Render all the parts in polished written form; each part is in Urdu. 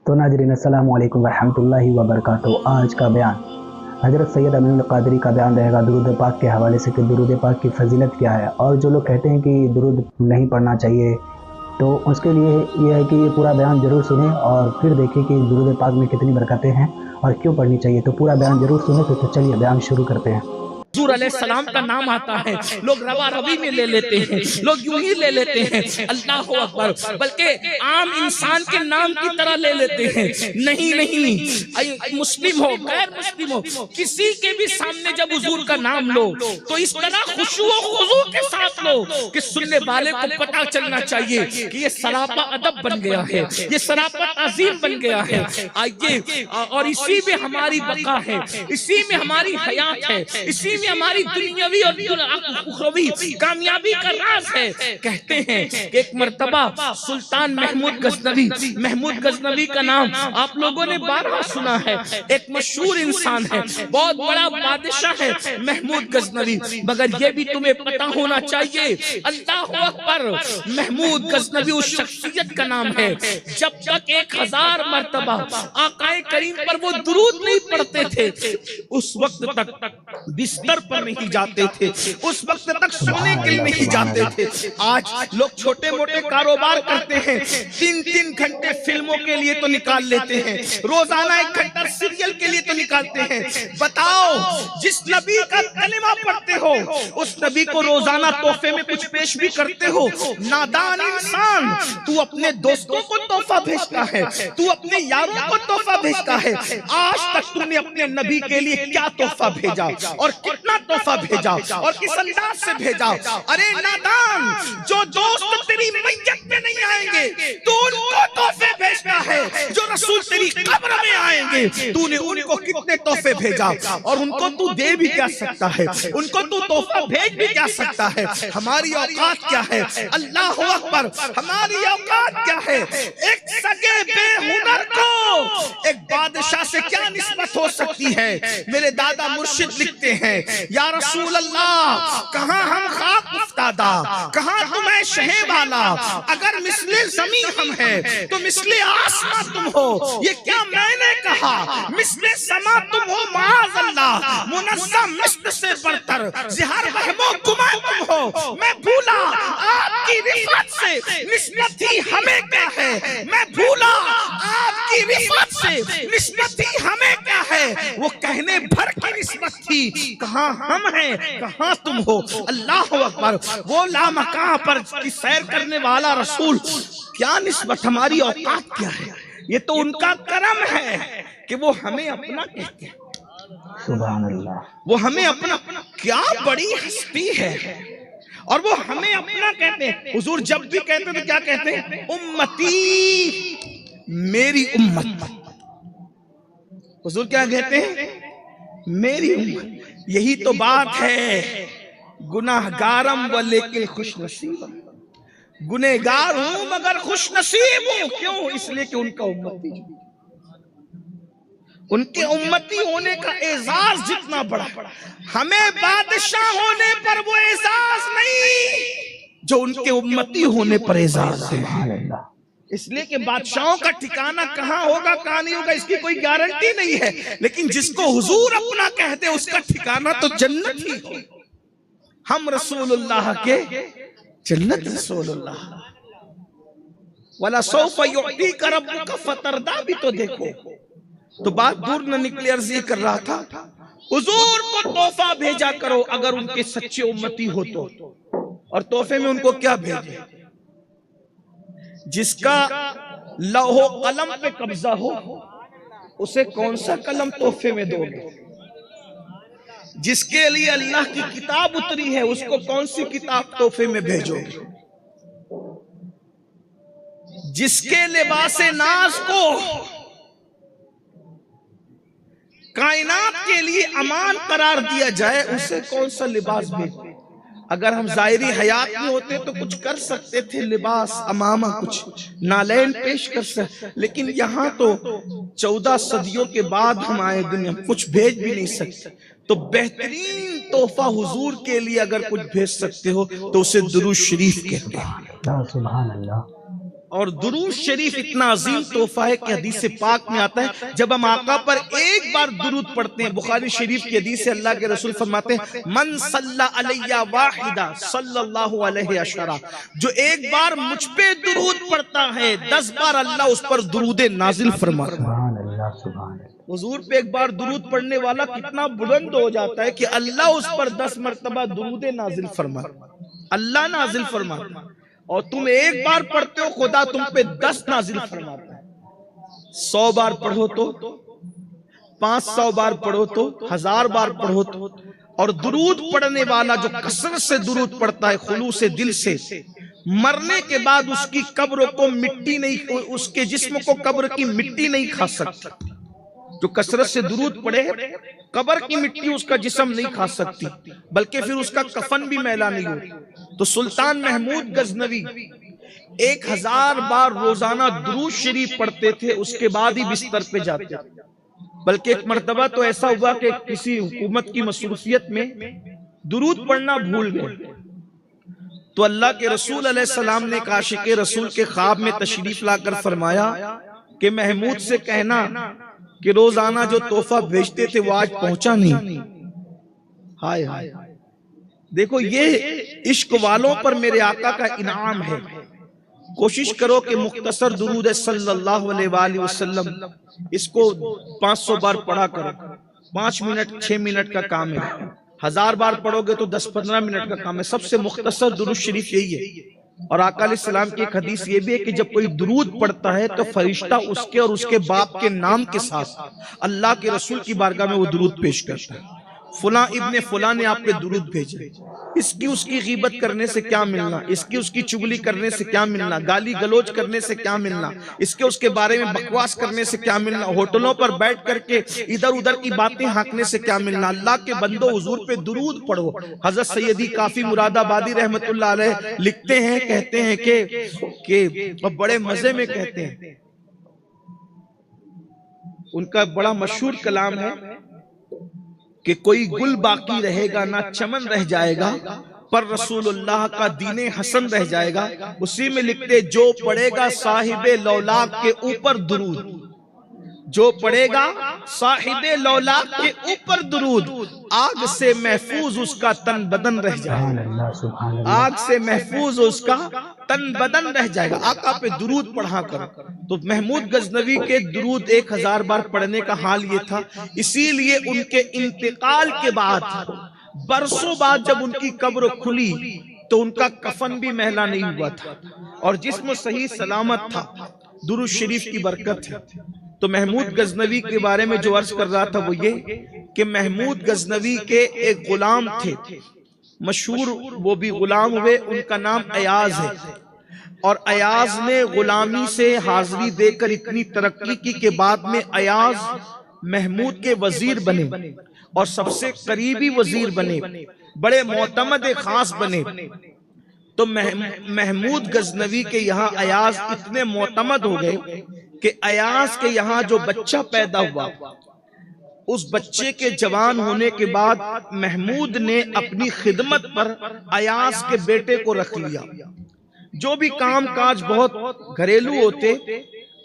تو ناظرین السلام علیکم ورحمۃ اللہ وبرکاتہ۔ آج کا بیان حضرت سید امین القادری کا بیان رہے گا درود پاک کے حوالے سے کہ درود پاک کی فضیلت کیا ہے، اور جو لوگ کہتے ہیں کہ درود نہیں پڑھنا چاہیے تو اس کے لیے یہ ہے کہ یہ پورا بیان ضرور سنیں اور پھر دیکھیں کہ درود پاک میں کتنی برکتیں ہیں اور کیوں پڑھنی چاہیے۔ تو پورا بیان ضرور سنیں۔ تو چلیے بیان شروع کرتے ہیں۔ حضور علیہ السلام کا نام آتا ہے، لوگ روا روی میں لے لیتے ہیں، لوگ یوں ہی لے لیتے ہیں اللہ اکبر، بلکہ عام انسان کے نام کی طرح لے لیتے ہیں۔ نہیں، مسلم ہو غیر مسلم ہو کسی کے بھی سامنے جب حضور کا نام لو تو اس طرح خشوع و خضوع کے ساتھ لو کہ سننے والے کو پتہ چلنا چاہیے کہ یہ سراپا ادب بن گیا ہے، یہ سراپا تعظیم بن گیا ہے۔ آئیے، اور اسی میں ہماری بقا ہے، اسی میں ہماری حیات ہے، اسی میں ہماری دنیاوی اور اخروی کامیابی کا راز ہے۔ کہتے ہیں کہ ایک مرتبہ سلطان محمود غزنوی کا نام آپ لوگوں نے بارہا سنا ہے، ایک مشہور انسان ہے، بہت بڑا بادشاہ ہے محمود غزنوی، مگر یہ بھی تمہیں پتہ ہونا چاہیے اللہ اکبر، محمود غزنوی اس شخصیت کا نام ہے جب تک 1000 مرتبہ آقا کریم پر وہ درود نہیں پڑھتے تھے اس وقت تک بستر پر نہیں جاتے تھے، اس وقت تک سونے کے لیے نہیں جاتے تھے۔ آج لوگ چھوٹے موٹے کاروبار کرتے ہیں، 3 گھنٹے فلموں کے لیے تو نکال لیتے ہیں، روزانہ 1 گھنٹہ سیریل کے لیے تو نکالتے ہیں۔ بتاؤ، جس نبی کا کلمہ پڑھتے ہو اس نبی کو روزانہ تحفے میں کچھ پیش بھی کرتے ہو؟ نادان انسان، تو اپنے دوستوں کو تحفہ بھیجتا ہے، تو اپنے یاروں کو تحفہ بھیجتا ہے، آج تک تم نے اپنے نبی کے لیے کیا تحفہ بھیجا اور کتنا تحفہ بھیجا اور کس انداز سے بھیجا؟ ارے نادان، جو دوست تیری میت میں نہیں آئیں گے تو ان کو تحفے بھیجتا ہے، جو رسول تیری قبر میں آئیں گے تو نے ان کو کتنے تحفے بھیجا، اور ان کو تو دے بھی کیا سکتا ہے، ان کو تو تحفہ بھیج بھی کیا سکتا ہے؟ ہماری اوقات کیا ہے؟ اللہ اکبر، ہماری اوقات کیا ہے؟ ایک سگے بے ہنر کو ایک بادشاہ سے کیا نسبت ہو سکتی ہے؟ میرے دادا مرشد لکھتے ہیں، یا رسول اللہ، کہاں ہم خاک افتادہ، کہاں تمہیں شہ والا، اگر مثل زمین ہم ہیں تو مثل آسمان تم ہو، یہ کیا میں نے کہا؟ مثل سما تم ہو معاذ اللہ، منزہ مثل سے برتر، زہر وہم و گمہ تم ہو۔ میں بھولا آپ کی رفعت سے نسبت ہی ہمیں کیا ہے، میں بھولا آپ کی رفعت سے نسبت ہی ہمیں کیا ہے، وہ کہنے بھر کی نسبت تھی، کہاں ہم ہیں کہاں تم ہو۔ اللہ اکبر، وہ لامکاں پر کی سیر کرنے والا رسول، کیا نسبت؟ ہماری اوقات کیا ہے؟ یہ تو ان کا کرم ہے کہ وہ ہمیں اپنا کہتے ہیں، سبحان اللہ، وہ ہمیں اپنا، کیا بڑی ہستی ہے، اور وہ ہمیں اپنا کہتے ہیں۔ حضور جب بھی کہتے ہیں تو کیا کہتے ہیں؟ امتی، میری امت۔ حضور کیا کہتے ہیں؟ میری امت۔ یہی تو بات ہے، گناہ گارم و لیکن خوش نصیبم، گنہگار ہوں مگر خوش نصیب ہوں۔ کیوں؟ اس لیے کہ ان کا امتی، ان کے امتی ہونے کا اعزاز جتنا بڑا، ہمیں بادشاہ ہونے پر وہ اعزاز نہیں جو ان کے امتی ہونے پر اعزاز ہے۔ سبحان اللہ۔ اس لیے کہ بادشاہوں کا ٹھکانہ کہاں ہوگا کہاں نہیں ہوگا اس کی کوئی گارنٹی نہیں ہے، لیکن جس کو حضور اپنا کہتے اس کا ٹھکانہ تو جنت ہی ہو۔ ہم رسول اللہ کے، جنت رسول اللہ۔ وَلَسَوْفَ يُعْطِيكَ رَبُّكَ فَتَرْضَىٰ بھی تو دیکھو۔ تو بات دور نہ نکلی، عرض یہ کر رہا تھا حضور کو تحفہ بھیجا کرو اگر ان کے سچے امتی ہو تو، اور تحفے میں ان کو کیا بھیجے؟ جس کا لوح و قلم پہ قبضہ ہو اسے کون سا قلم تحفے میں دو گے؟ جس کے لیے اللہ کی کتاب اتری ہے اس کو کون سی کتاب تحفے میں بھیجو گے؟ جس کے لباس ناز کو کائنات کے لیے امان قرار دیا جائے اسے کون سا لباس بھیجو؟ اگر ہم ظاہری حیات میں ہوتے تو کچھ کر سکتے تھے، لباس امامہ کچھ نالین پیش کر سکتے، لیکن یہاں تو 14 صدیوں کے بعد ہم آئے دنیا، کچھ بھیج بھی نہیں سکتے۔ تو بہترین تحفہ حضور کے لیے اگر کچھ بھیج سکتے ہو تو اسے درود شریف کہتے ہیں۔ سبحان اللہ۔ اور درود شریف اتنا عظیم تحفہ ہے کہ حدیث پاک میں آتا ہے جب ہم آقا پر ایک بار درود پڑھتے ہیں، بخاری شریف کی حدیث سے اللہ کے رسول فرماتے ہیں من صلی علیہ واحدہ صلی اللہ علیہ عشرہ، جو ایک بار مجھ پہ درود پڑھتا ہے 10 بار اللہ اس پر درود نازل فرماتا ہے۔ سبحان اللہ سبحان اللہ۔ حضور پہ ایک بار درود پڑھنے والا کتنا بلند ہو جاتا ہے کہ اللہ اس پر 10 مرتبہ درود نازل فرماتا، اللہ نازل فرماتا، اور تم ایک بار پڑھتے ہو خدا تم پہ 10 نازل فرماتا ہے۔ 100 بار پڑھو تو 500 بار پڑھو تو 1000 بار پڑھو تو، اور درود پڑھنے والا جو کثرت سے درود پڑھتا ہے خلوص دل سے، مرنے کے بعد اس کی قبر کو مٹی نہیں، اس کے جسم کو قبر کی مٹی نہیں کھا سکتی۔ جو کثرت سے درود پڑھے قبر کی مٹی اس کا جسم نہیں کھا سکتی، بلکہ پھر اس کا کفن بھی میلا نہیں ہوتا۔ تو سلطان محمود غزنوی 1000 بار روزانہ درود شریف پڑھتے تھے، اس کے بعد ہی بستر پہ جاتے تھے۔ بلکہ ایک مرتبہ تو ایسا ہوا کہ کسی حکومت کی مصروفیت میں درود پڑھنا بھول گئے، تو اللہ کے رسول علیہ السلام نے ایک عاشق رسول کے خواب میں تشریف لا کر فرمایا کہ محمود سے کہنا کہ روزانہ جو تحفہ بھیجتے تھے وہ آج پہنچا نہیں۔ ہائے ہائے، دیکھو یہ عشق والوں پر میرے آقا کا انعام ہے۔ کوشش کرو کہ مختصر درود صلی اللہ علیہ وآلہ وسلم اس کو 500 بار پڑھا کرو، 5 منٹ 6 منٹ کا کام ہے، 1000 بار پڑھو گے تو 10-15 منٹ کا کام ہے۔ سب سے مختصر درود شریف یہی ہے۔ اور آقا علیہ السلام کی ایک حدیث یہ بھی ہے کہ جب کوئی درود پڑھتا ہے تو فرشتہ اس کے اور اس کے باپ کے نام کے ساتھ اللہ کے رسول کی بارگاہ میں وہ درود پیش کرتا ہے، فلاں ابن فلاں نے آپ پہ درود بھیجے۔ اس کی غیبت کرنے سے کیا ملنا، اس کی چگلی کرنے سے کیا ملنا، گالی گلوچ کرنے سے کیا ملنا، اس کے بارے میں بکواس کرنے سے کیا ملنا، ہوٹلوں پر بیٹھ کر کے ادھر ادھر کی باتیں ہانکنے سے کیا ملنا۔ اللہ کے بندو حضور پہ درود پڑھو۔ حضرت سیدی کافی مراد آبادی رحمت اللہ علیہ لکھتے ہیں، کہتے ہیں کہ بڑے مزے میں کہتے ہیں، ان کا بڑا مشہور کلام ہے کہ کوئی گل باقی رہے گا نہ چمن رہ جائے گا، پر رسول اللہ کا دین حسن رہ جائے گا۔ اسی میں لکھتے جو پڑھے گا صاحب لولاک کے اوپر درود، جو پڑھے گا صاحب لولاک کے اوپر درود، آگ سے محفوظ اس کا تن بدن رہ جائے گا، آگ سے محفوظ اس کا تن بدن رہ جائے گا۔ آقا پہ درود پڑھا کر۔ تو محمود غزنوی کے درود 1000 بار پڑھنے کا حال یہ تھا، اسی لیے ان کے انتقال کے بعد برسوں بعد جب ان کی قبر کھلی تو ان کا کفن بھی میلا نہیں ہوا تھا اور جسم صحیح سلامت تھا۔ درود شریف کی برکت ہے۔ تو محمود غزنوی کے بارے میں جو عرض کر رہا تھا وہ یہ کہ محمود غزنوی کے ایک غلام تھے، مشہور وہ بھی غلام ہوئے، ان کا نام ایاز ہے، اور ایاز نے غلامی سے حاضری دے کر اتنی ترقی کی کہ بعد میں ایاز محمود کے وزیر بنے اور سب سے قریبی وزیر بنے، بڑے معتمد خاص بنے۔ تو محمود غزنوی کے یہاں ایاز اتنے معتمد ہو گئے کہ ایاز کے یہاں جو بچہ پیدا ہوا، اس بچے کے جوان ہونے کے بعد محمود نے اپنی خدمت پر ایاز کے بیٹے کو رکھ لیا۔ جو بھی کام کاج بہت گھریلو ہوتے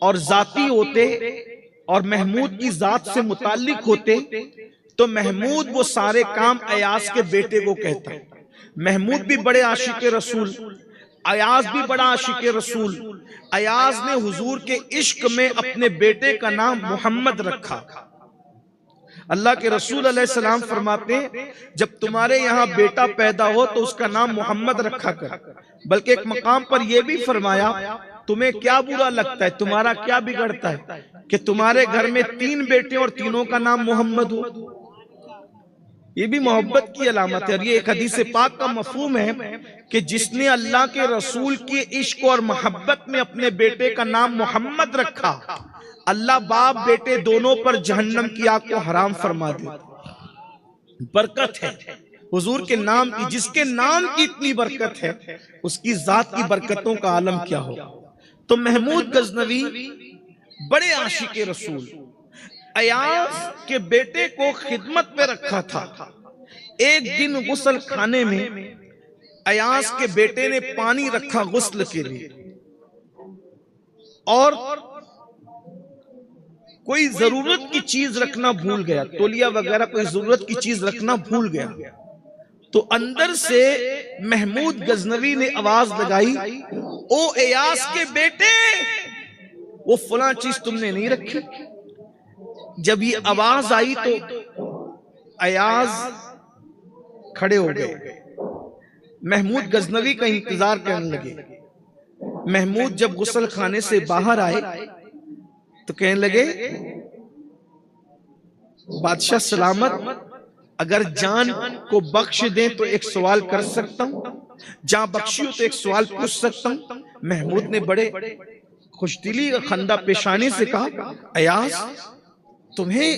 اور ذاتی ہوتے اور محمود کی ذات سے متعلق ہوتے تو محمود وہ سارے کام ایاز کے بیٹے کو کہتا۔ محمود بھی بڑے عاشق رسول، ایاز بھی بڑا عاشق رسول۔ ایاز نے حضور کے عشق میں اپنے بیٹے کا نام محمد رکھا۔ اللہ کے رسول علیہ السلام فرماتے ہیں جب تمہارے یہاں بیٹا پیدا ہو تو اس کا نام محمد رکھا کر۔ بلکہ ایک مقام پر یہ بھی فرمایا تمہیں کیا برا لگتا ہے، تمہارا کیا بگڑتا ہے کہ تمہارے گھر میں 3 بیٹے اور تینوں کا نام محمد ہو۔ یہ بھی محبت کی علامت ہے، اور یہ ایک حدیث پاک کا مفہوم ہے کہ جس نے اللہ کے رسول کی عشق اور محبت میں اپنے بیٹے کا نام محمد رکھا، اللہ باپ بیٹے دونوں پر جہنم کی آگ کو حرام فرما دے۔ برکت ہے حضور کے نام کی، جس کے نام کی اتنی برکت ہے اس کی ذات کی برکتوں کا عالم کیا ہو۔ تو محمود غزنوی بڑے عاشق رسول، ایاز کے بیٹے کو خدمت میں رکھا تھا۔ ایک دن غسل خانے میں ایاز کے بیٹے نے پانی رکھا غسل کے لیے، اور کوئی ضرورت کی چیز رکھنا بھول گیا، تولیہ وغیرہ کوئی ضرورت کی چیز رکھنا بھول گیا، تو اندر سے محمود غزنوی نے آواز لگائی، او ایاس کے بیٹے، وہ فلاں چیز تم نے نہیں رکھی۔ جب یہ آواز آئی تو ایاز کھڑے ہو گئے، محمود غزنوی کا انتظار کرنے لگے۔ محمود جب غسل خانے سے باہر آئے تو کہنے لگے، بادشاہ سلامت، اگر جان کو بخش دیں تو ایک سوال کر سکتا ہوں، جان بخشی ہو تو ایک سوال پوچھ سکتا ہوں۔ محمود نے بڑے خوش دلی خندہ پیشانی سے کہا، ایاز تمہیں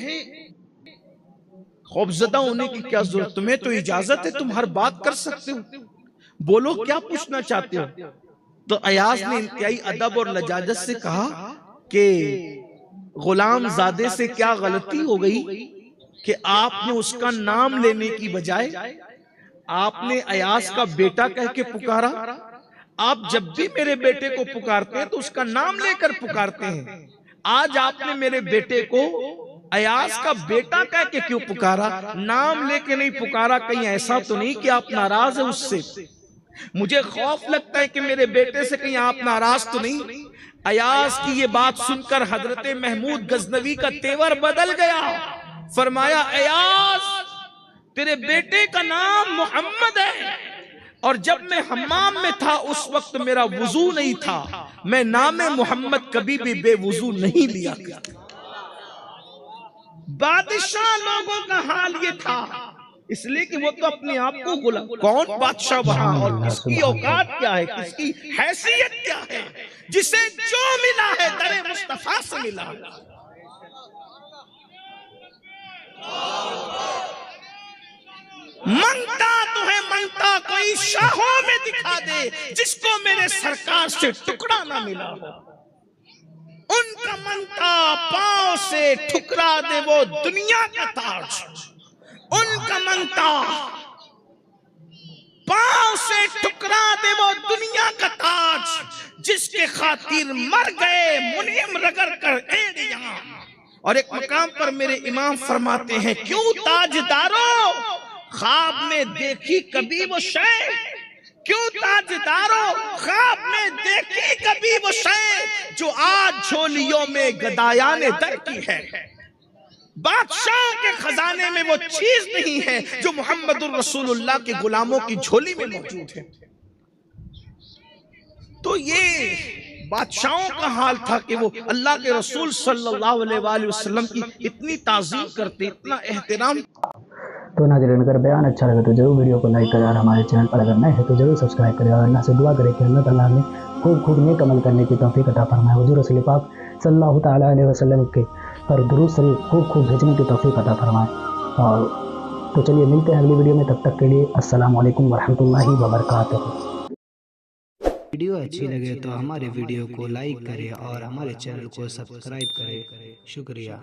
خوفزدہ ہونے کی کیا ضرورت، تمہیں تو اجازت ہے، تم ہر بات کر سکتے ہو، بولو کیا پوچھنا چاہتے ہو۔ تو ایاز نے انتہائی ادب اور لجاجت سے کہا کہ غلام زادے سے کیا غلطی ہو گئی کہ آپ نے اس کا نام لینے کی بجائے آپ نے ایاز کا بیٹا کہہ کے پکارا۔ آپ جب بھی میرے بیٹے کو پکارتے ہیں تو اس کا نام لے کر پکارتے ہیں، آج آپ نے میرے بیٹے کو ایاز کا بیٹا کہہ کے کیوں پکارا، نام لے کے نہیں پکارا؟ کہیں ایسا تو نہیں کہ آپ ناراض ہیں اس سے؟ مجھے خوف لگتا ہے کہ میرے بیٹے سے کہیں آپ ناراض تو نہیں۔ ایاز کی یہ بات سن کر حضرت محمود غزنوی کا تیور بدل گیا، فرمایا، ایاز تیرے بیٹے کا نام محمد ہے، اور جب میں حمام میں تھا اس وقت میرا وضو نہیں تھا، میں نام محمد کبھی بھی بے وضو نہیں لیا کرتا۔ بادشاہ لوگوں کا حال یہ تھا، اس لیے کہ وہ تو اپنے آپ کو غلام، کون بادشاہ وہاں اور کس کی اوقات کیا ہے، کس کی حیثیت کیا ہے، جسے جو ملا ہے در مصطفیٰ سے ملا۔ منگتا تو ہے منگتا کوئی شاہوں میں دکھا دے، جس کو میرے سرکار سے ٹکڑا نہ ملا ہو، ان کا منگتا پاؤں سے ٹھکرا دے وہ دنیا کا تاج، ان کا منگتا پاؤں سے ٹکرا دے وہ دنیا کا تاج، جس کے خاطر مر گئے منعم رگڑ کر ایڑیاں۔ اور ایک مقام پر میرے امام فرماتے ہیں، کیوں تاجدارو خواب میں دیکھی کبھی وہ شے، کیوں تاجدارو خواب میں دیکھی کبھی وہ شے، جو آج جھولیوں میں گدایان در کی ہے۔ بادشاہ کے خزانے میں وہ چیز نہیں ہے جو محمد الرسول اللہ کے غلاموں کی جھولی میں موجود ہے۔ تو یہ بادشاہوں کا حال تھا کہ وہ اللہ کے رسول صلی اللہ علیہ وآلہ وسلم کی اتنی تعظیم کرتے، اتنا احترام۔ تو ناظرین اگر بیان اچھا لگا تو ضرور ویڈیو کو لائک کریں، اور ہمارے چینل پر اگر نئے ہیں تو ضرور سبسکرائب کریں، اور اللہ سے دعا کریں کہ اللہ تعالیٰ ہمیں خوب نیک عمل کرنے کی توفیق عطا فرمائے، حضور رسول پاک صلی اللہ تعالیٰ علیہ وسلم کے پر درود شریف خوب بھیجنے کی توفیق عطا فرمائے۔ اور تو چلیے ملتے ہیں اگلی ویڈیو میں، تب تک کے لیے السلام علیکم ورحمۃ اللہ وبرکاتہ۔ ویڈیو اچھی لگے تو ہمارے ویڈیو کو لائک کریں اور ہمارے چینل کو سبسکرائب کریں، شکریہ۔